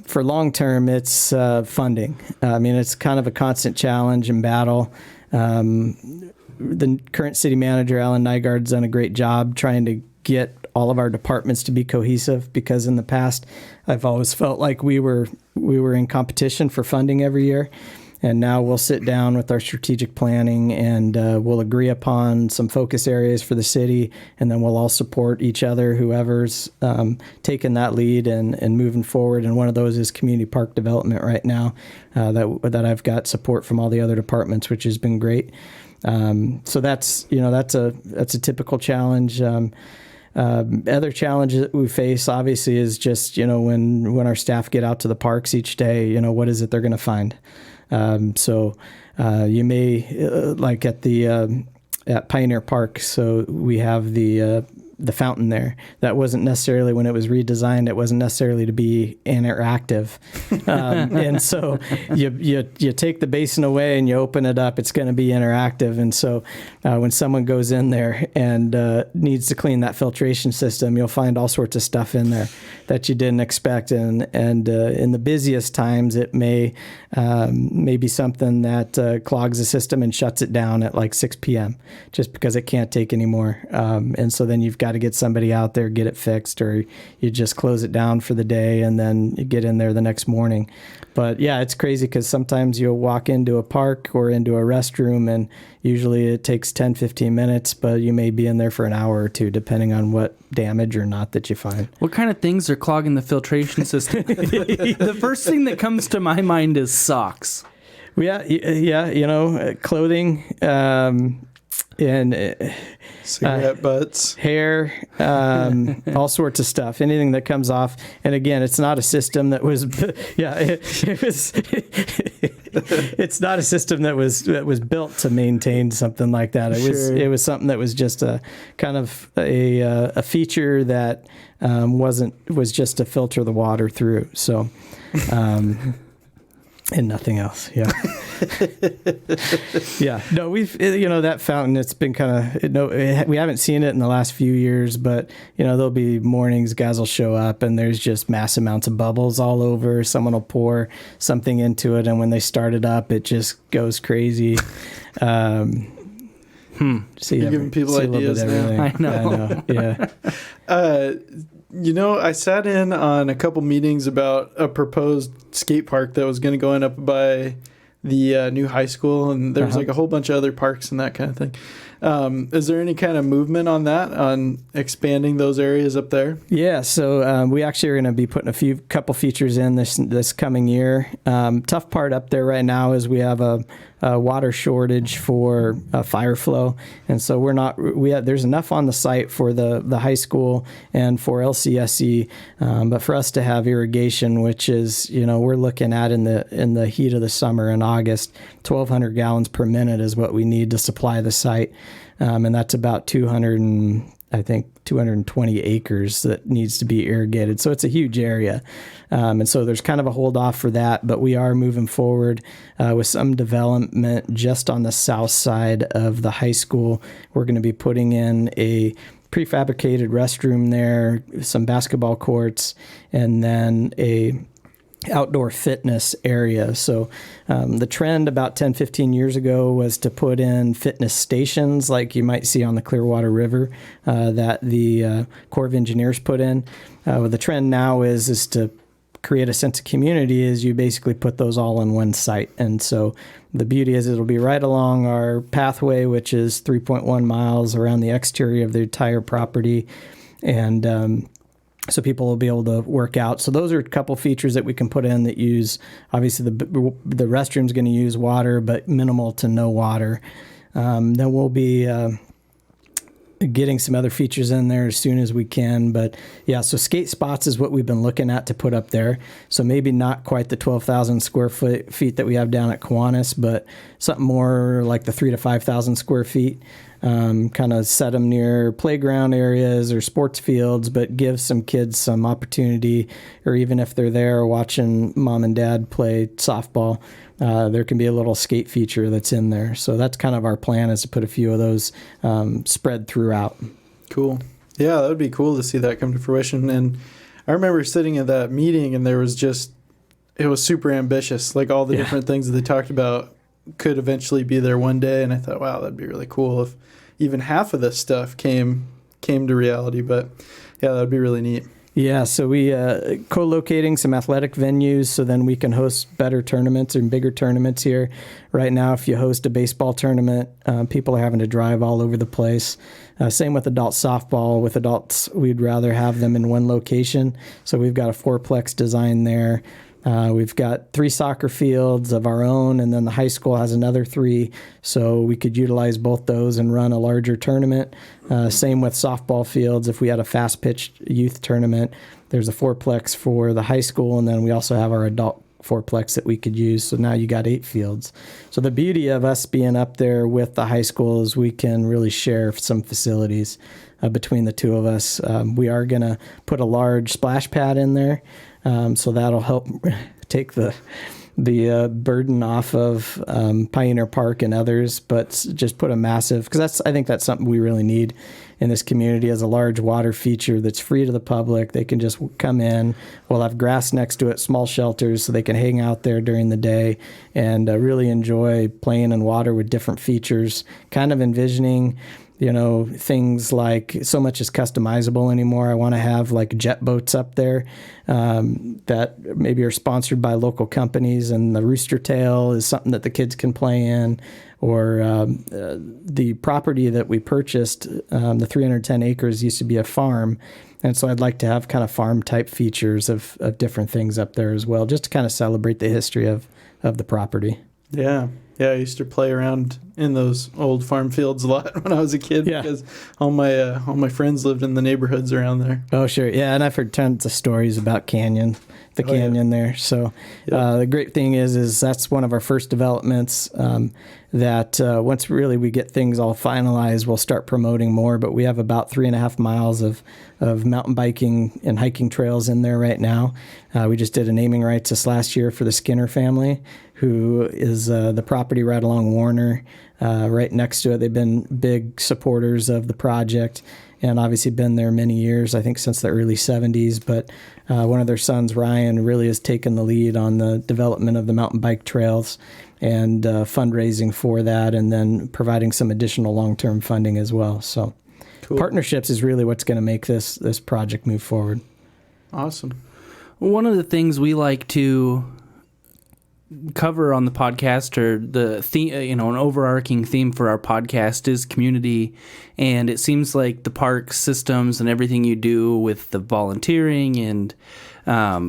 for long term, it's funding. It's kind of a constant challenge and battle. The current city manager, Alan Nygaard's done a great job trying to get all of our departments to be cohesive, because in the past, I've always felt like we were in competition for funding every year. And now we'll sit down with our strategic planning, and we'll agree upon some focus areas for the city, and then we'll all support each other, whoever's taking that lead and moving forward. And one of those is community park development right now, that I've got support from all the other departments, which has been great. So that's a typical challenge. Other challenges that we face, obviously, is just, when our staff get out to the parks each day, what is it they're going to find? So you may, like at Pioneer Park, so we have the fountain there. That wasn't necessarily, when it was redesigned, it wasn't necessarily to be interactive. And so you take the basin away and you open it up, it's going to be interactive. And so when someone goes in there and needs to clean that filtration system, you'll find all sorts of stuff in there that you didn't expect. And in the busiest times, it may be something that clogs the system and shuts it down at like 6 p.m. just because it can't take anymore. And so then you've got to get somebody out there, get it fixed, or you just close it down for the day and then you get in there the next morning. But yeah, it's crazy, because sometimes you'll walk into a park or into a restroom, and usually it takes 10, 15 minutes, but you may be in there for an hour or two, depending on what damage or not that you find. What kind of things are clogging the filtration system? The first thing that comes to my mind is socks. Yeah, clothing, and Cigarette butts, hair, all sorts of stuff, anything that comes off. And again, it's not a system that was, it's not a system that was built to maintain something like that. It was something that was just a kind of a feature that was just to filter the water through. So, and nothing else. Yeah. Yeah. No, that fountain, it's been kind of, we haven't seen it in the last few years, but, there'll be mornings, guys will show up and there's just mass amounts of bubbles all over. Someone will pour something into it, and when they start it up, it just goes crazy. You're giving people ideas now. I know. Yeah. I sat in on a couple meetings about a proposed skate park that was going to go in up by the new high school, and there was like a whole bunch of other parks and that kind of thing. Is there any kind of movement on that, on expanding those areas up there? Yeah, so we actually are going to be putting a couple features in this coming year. Tough part up there right now is we have a water shortage for fire flow, and so there's enough on the site for the high school and for LCSE, but for us to have irrigation, which is we're looking at in the heat of the summer in August, 1,200 gallons per minute is what we need to supply the site, and that's about 220 acres that needs to be irrigated. So it's a huge area. And so there's kind of a hold off for that, but we are moving forward with some development just on the south side of the high school. We're going to be putting in a prefabricated restroom there, some basketball courts, and then a outdoor fitness area. So the trend about 10, 15 years ago was to put in fitness stations like you might see on the Clearwater River that the Corps of Engineers put in. The trend now is to create a sense of community is you basically put those all in one site. And so the beauty is it'll be right along our pathway, which is 3.1 miles around the exterior of the entire property. And so people will be able to work out. So those are a couple features that we can put in that use, obviously the restroom's going to use water, but minimal to no water. Then we'll be getting some other features in there as soon as we can. But yeah, so skate spots is what we've been looking at to put up there. So maybe not quite the 12,000 square feet that we have down at Kiwanis, but something more like the 3,000 to 5,000 square feet. Kind of set them near playground areas or sports fields, but give some kids some opportunity, or even if they're there watching mom and dad play softball, there can be a little skate feature that's in there. So that's kind of our plan, is to put a few of those spread throughout. Cool. Yeah, that would be cool to see that come to fruition. And I remember sitting at that meeting, and it was super ambitious. Like all the different things that they talked about could eventually be there one day. And I thought, wow, that'd be really cool if even half of this stuff came to reality. But yeah, that'd be really neat. Yeah, so we co-locating some athletic venues so then we can host better tournaments and bigger tournaments here. Right now, if you host a baseball tournament, people are having to drive all over the place. Same with adult softball. With adults, we'd rather have them in one location. So we've got a fourplex design there. We've got 3 soccer fields of our own, and then the high school has another 3, so we could utilize both those and run a larger tournament. Same with softball fields. If we had a fast-pitched youth tournament, there's a fourplex for the high school, and then we also have our adult fourplex that we could use, so now you got 8 fields. So the beauty of us being up there with the high school is we can really share some facilities between the two of us. We are going to put a large splash pad in there. So that'll help take the burden off of Pioneer Park and others, but just put a massive, because I think that's something we really need in this community, as a large water feature that's free to the public. They can just come in. We'll have grass next to it, small shelters, so they can hang out there during the day and really enjoy playing in water with different features, kind of envisioning things like, so much is customizable anymore. I want to have like jet boats up there that maybe are sponsored by local companies, and the rooster tail is something that the kids can play in. Or the property that we purchased, the 310 acres, used to be a farm. And so I'd like to have kind of farm type features of different things up there as well, just to kind of celebrate the history of the property. Yeah. Yeah, I used to play around in those old farm fields a lot when I was a kid, because all my friends lived in the neighborhoods around there. Oh, sure. Yeah, and I've heard tons of stories about canyon there. So the great thing is that's one of our first developments that once really we get things all finalized, we'll start promoting more. But we have about 3.5 miles of mountain biking and hiking trails in there right now. We just did a naming rights this last year for the Skinner family, who is the property right along Warner, right next to it. They've been big supporters of the project and obviously been there many years, I think since the early 70s. But one of their sons, Ryan, really has taken the lead on the development of the mountain bike trails and fundraising for that, and then providing some additional long-term funding as well. So cool. Partnerships is really what's going to make this project move forward. Awesome. One of the things we like to cover on the podcast, or the theme, an overarching theme for our podcast is community. And it seems like the park systems and everything you do with the volunteering and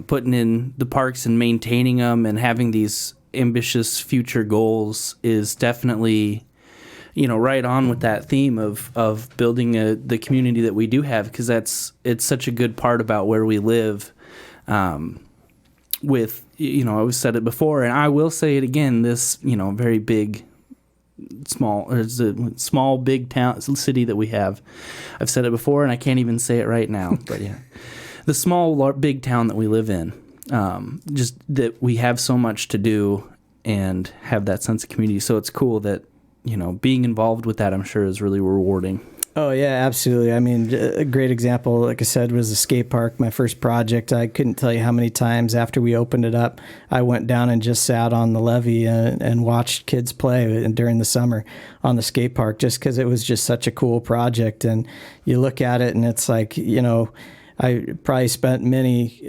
putting in the parks and maintaining them and having these ambitious future goals is definitely, right on with that theme of building the community that we do have, because it's such a good part about where we live. With, I've said it before, and I will say it again, this, very big, small, big town, city that we have. I've said it before, and I can't even say it right now, but yeah. The small, big town that we live in, just that we have so much to do and have that sense of community. So it's cool that, being involved with that, I'm sure, is really rewarding. Oh, yeah, absolutely. I mean, a great example, like I said, was the skate park, my first project. I couldn't tell you how many times after we opened it up, I went down and just sat on the levee and watched kids play during the summer on the skate park, just because it was just such a cool project. And you look at it and it's like, I probably spent many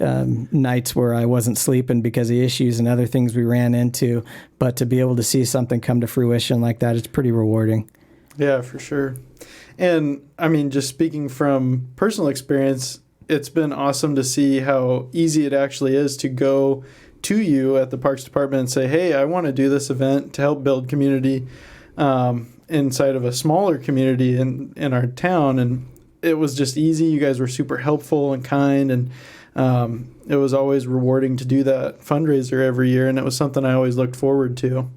nights where I wasn't sleeping because of issues and other things we ran into. But to be able to see something come to fruition like that, it's pretty rewarding. Yeah, for sure. And I mean, just speaking from personal experience, it's been awesome to see how easy it actually is to go to you at the Parks Department and say, hey, I want to do this event to help build community inside of a smaller community in our town. And it was just easy. You guys were super helpful and kind, and it was always rewarding to do that fundraiser every year, and it was something I always looked forward to.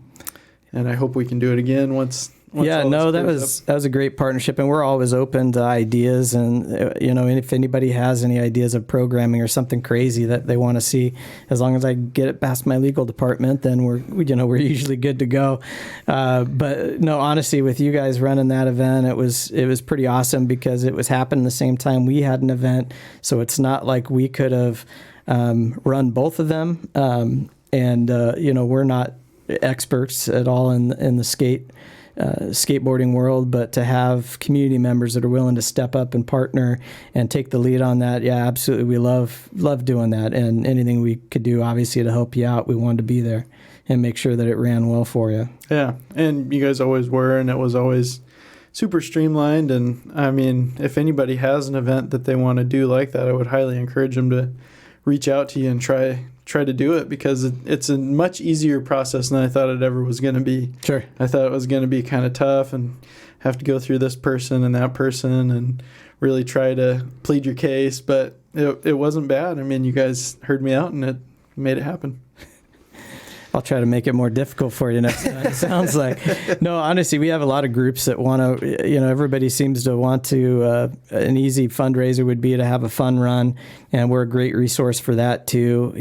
And I hope we can do it again once yeah, no, that was a great partnership, and we're always open to ideas. And if anybody has any ideas of programming or something crazy that they want to see, as long as I get it past my legal department, then we're usually good to go. But no, honestly, with you guys running that event, it was pretty awesome because it was happening the same time we had an event, so it's not like we could have run both of them. We're not experts at all in the skateboarding world, but to have community members that are willing to step up and partner and take the lead on that, yeah, absolutely, we love doing that. And anything we could do, obviously, to help you out, we wanted to be there and make sure that it ran well for you. Yeah, and you guys always were, and it was always super streamlined. And I mean, if anybody has an event that they want to do like that, I would highly encourage them to reach out to you and try to do it, because it's a much easier process than I thought it ever was going to be. Sure. I thought it was going to be kind of tough and have to go through this person and that person and really try to plead your case, but it wasn't bad. I mean, you guys heard me out and it made it happen. I'll try to make it more difficult for you next time, it sounds like. No, honestly, we have a lot of groups that want to, everybody seems to want to, an easy fundraiser would be to have a fun run, and we're a great resource for that too.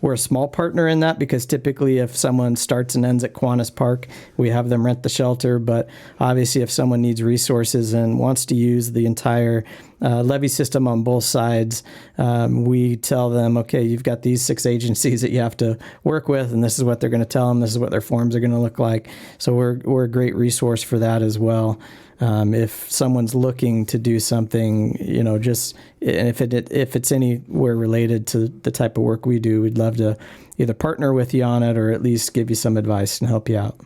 We're a small partner in that, because typically if someone starts and ends at Kiwanis Park, we have them rent the shelter, but obviously if someone needs resources and wants to use the entire levy system on both sides, we tell them, okay, you've got these 6 agencies that you have to work with, and this is what they're going to tell them, this is what their forms are going to look like. So we're a great resource for that as well. If someone's looking to do something, just if it's anywhere related to the type of work we do, we'd love to either partner with you on it or at least give you some advice and help you out.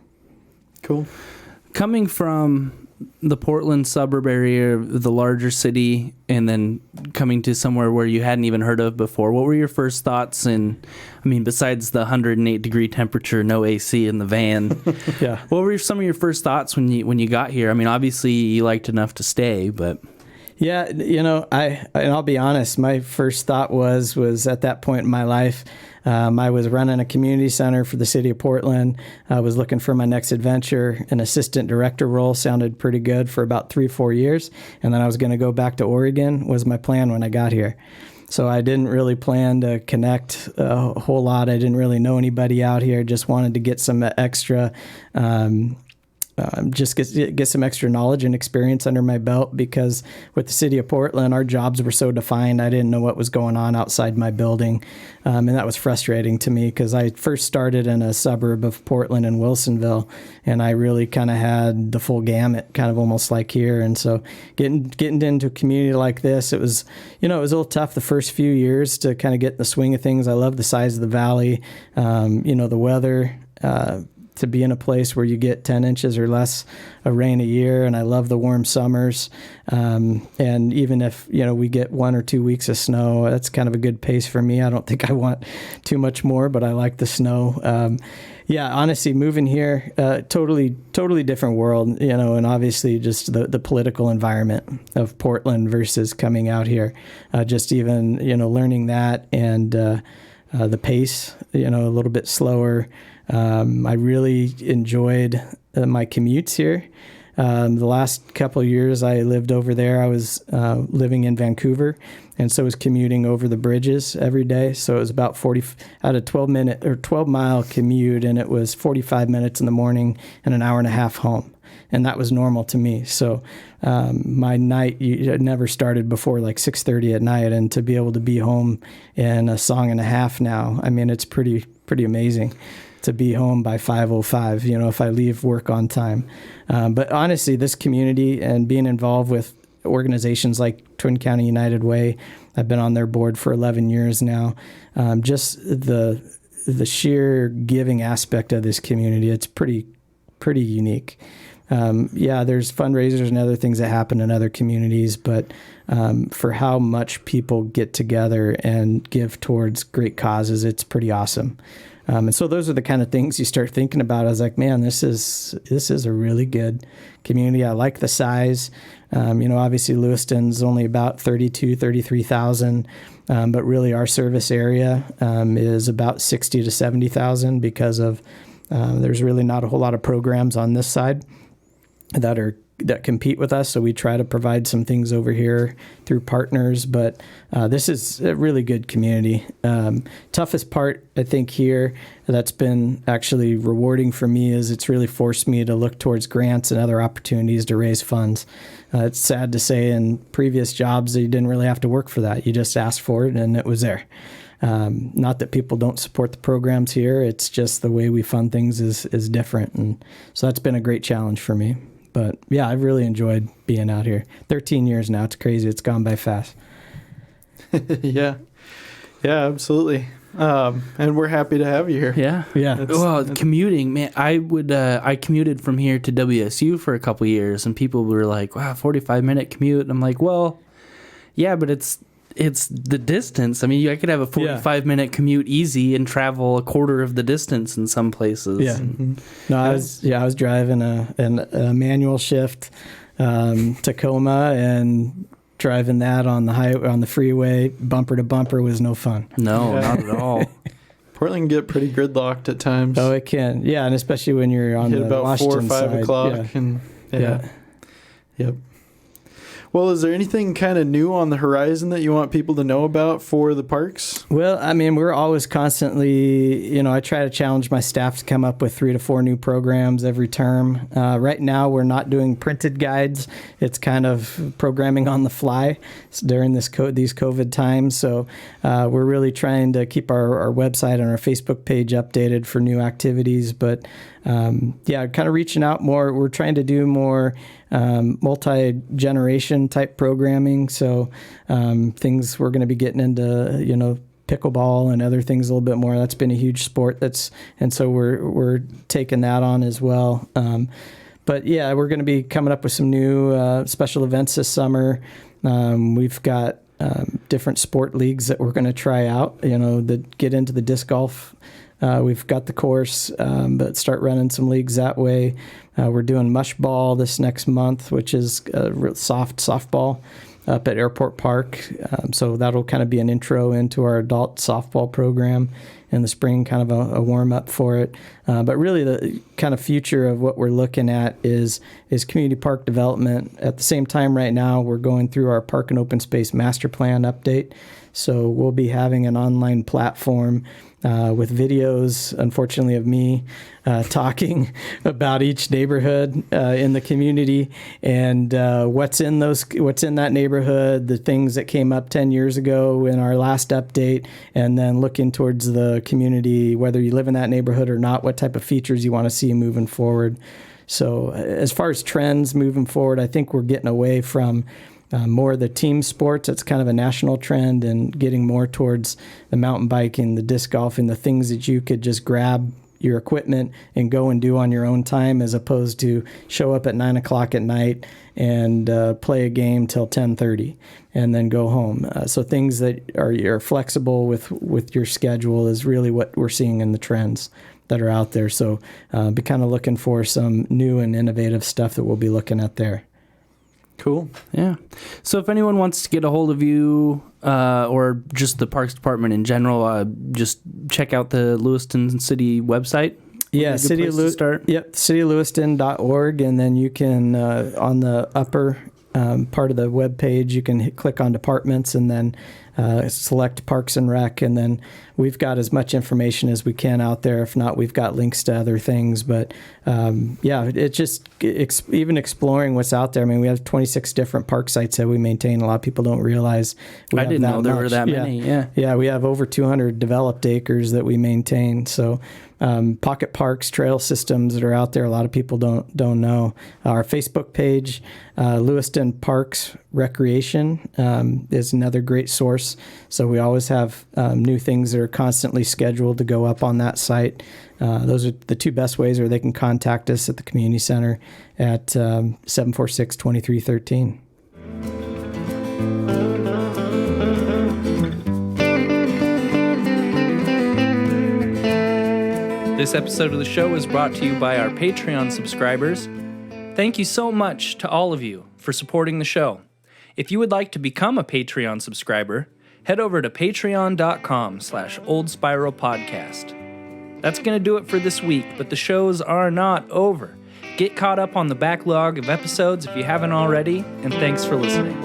Cool. Coming from the Portland suburb area, the larger city, and then coming to somewhere where you hadn't even heard of before, what were your first thoughts? And I mean, besides the 108-degree temperature, no AC in the van, yeah, what were some of your first thoughts when you got here? I mean, obviously you liked enough to stay, but yeah, I'll be honest, my first thought was at that point in my life, I was running a community center for the city of Portland. I was looking for my next adventure. An assistant director role sounded pretty good for about 3-4 years. And then I was going to go back to Oregon was my plan when I got here. So I didn't really plan to connect a whole lot. I didn't really know anybody out here. Just wanted to get some extra just get some extra knowledge and experience under my belt, because with the city of Portland, our jobs were so defined. I didn't know what was going on outside my building. And that was frustrating to me, because I first started in a suburb of Portland in Wilsonville, and I really kind of had the full gamut, kind of almost like here. And so getting into a community like this, it was a little tough the first few years to kind of get in the swing of things. I love the size of the valley, the weather, to be in a place where you get 10 inches or less of rain a year. And I love the warm summers. And even if, we get 1 or 2 weeks of snow, that's kind of a good pace for me. I don't think I want too much more, but I like the snow. Honestly, moving here, totally different world, and obviously just the political environment of Portland versus coming out here, just even, learning that, and the pace, a little bit slower. I really enjoyed my commutes here. The last couple of years I lived over there, I was living in Vancouver, and so I was commuting over the bridges every day. So it was about 12-mile commute, and it was 45 minutes in the morning and an hour and a half home. And that was normal to me. So my night never started before like 6:30 at night, and to be able to be home in a song and a half now, I mean, it's pretty amazing to be home by 5:05, if I leave work on time. But honestly, this community and being involved with organizations like Twin County United Way, I've been on their board for 11 years now. Just the sheer giving aspect of this community, it's pretty unique. There's fundraisers and other things that happen in other communities, but for how much people get together and give towards great causes, it's pretty awesome. And so those are the kind of things you start thinking about. I was like, man, this is a really good community. I like the size. Obviously Lewiston's only about 33,000, but really our service area is about 60 to 70,000, because of there's really not a whole lot of programs on this side that compete with us. So we try to provide some things over here through partners, but this is a really good community. Toughest part, I think, here that's been actually rewarding for me is it's really forced me to look towards grants and other opportunities to raise funds. It's sad to say, in previous jobs, you didn't really have to work for that. You just asked for it and it was there. Not that people don't support the programs here. It's just the way we fund things is different. And so that's been a great challenge for me. But yeah, I've really enjoyed being out here. 13 years now. It's crazy. It's gone by fast. Yeah, absolutely. And we're happy to have you here. Yeah. Well, commuting, man, I commuted from here to WSU for a couple years, and people were like, wow, 45-minute commute. And I'm like, well, yeah, but it's the distance. I mean, I could have a 45-minute commute easy and travel a quarter of the distance in some places. Yeah. Mm-hmm. No, I was driving a manual shift Tacoma, and driving that on the highway, on the freeway, bumper to bumper, was no fun. No, not at all. Portland can get pretty gridlocked at times. Oh, it can. Yeah, and especially when you're on the about Washington 4 or 5 o'clock. Yeah. And Yep. Well, is there anything kind of new on the horizon that you want people to know about for the parks? Well, I mean, we're always constantly, I try to challenge my staff to come up with 3 to 4 new programs every term. Right now, we're not doing printed guides. It's kind of programming on the fly during these COVID times. So we're really trying to keep our website and our Facebook page updated for new activities. But kind of reaching out more. We're trying to do more multi-generation type programming. So things we're going to be getting into, pickleball and other things a little bit more. That's been a huge sport. And so we're taking that on as well. But yeah, we're going to be coming up with some new special events this summer. We've got different sport leagues that we're going to try out, that get into the disc golf. We've got the course, but start running some leagues that way. We're doing mush ball this next month, which is softball up at Airport Park. So that'll kind of be an intro into our adult softball program in the spring, kind of a warm-up for it. But really the kind of future of what we're looking at is community park development. At the same time right now, we're going through our park and open space master plan update. So we'll be having an online platform with videos, unfortunately, of me talking about each neighborhood in the community and what's in that neighborhood, the things that came up 10 years ago in our last update, and then looking towards the community, whether you live in that neighborhood or not, what type of features you want to see moving forward. So as far as trends moving forward, I think we're getting away from more of the team sports. It's kind of a national trend, and getting more towards the mountain biking, the disc golfing, the things that you could just grab your equipment and go and do on your own time, as opposed to show up at 9 o'clock at night and play a game till 10:30 and then go home. So things that are flexible with your schedule is really what we're seeing in the trends that are out there. So be kind of looking for some new and innovative stuff that we'll be looking at there. Cool. Yeah. So if anyone wants to get a hold of you or just the Parks Department in general, just check out the Lewiston City website. Yeah, cityoflewiston.org, and then you can, on the upper part of the web page, you can click on departments and then select Parks and Rec, and then we've got as much information as we can out there. If not, we've got links to other things. But it's just even exploring what's out there. I mean, we have 26 different park sites that we maintain. A lot of people don't realize I didn't know there were that many. Yeah, we have over 200 developed acres that we maintain. So pocket parks, trail systems that are out there, a lot of people don't know. Our Facebook page, Lewiston Parks Recreation, is another great source. So we always have new things that are constantly scheduled to go up on that site. Those are the two best ways, or they can contact us at the community center at 746-2313. This episode of the show is brought to you by our Patreon subscribers. Thank you so much to all of you for supporting the show. If you would like to become a Patreon subscriber, head over to patreon.com/oldspiralpodcast. That's going to do it for this week, but the shows are not over. Get caught up on the backlog of episodes if you haven't already, and thanks for listening.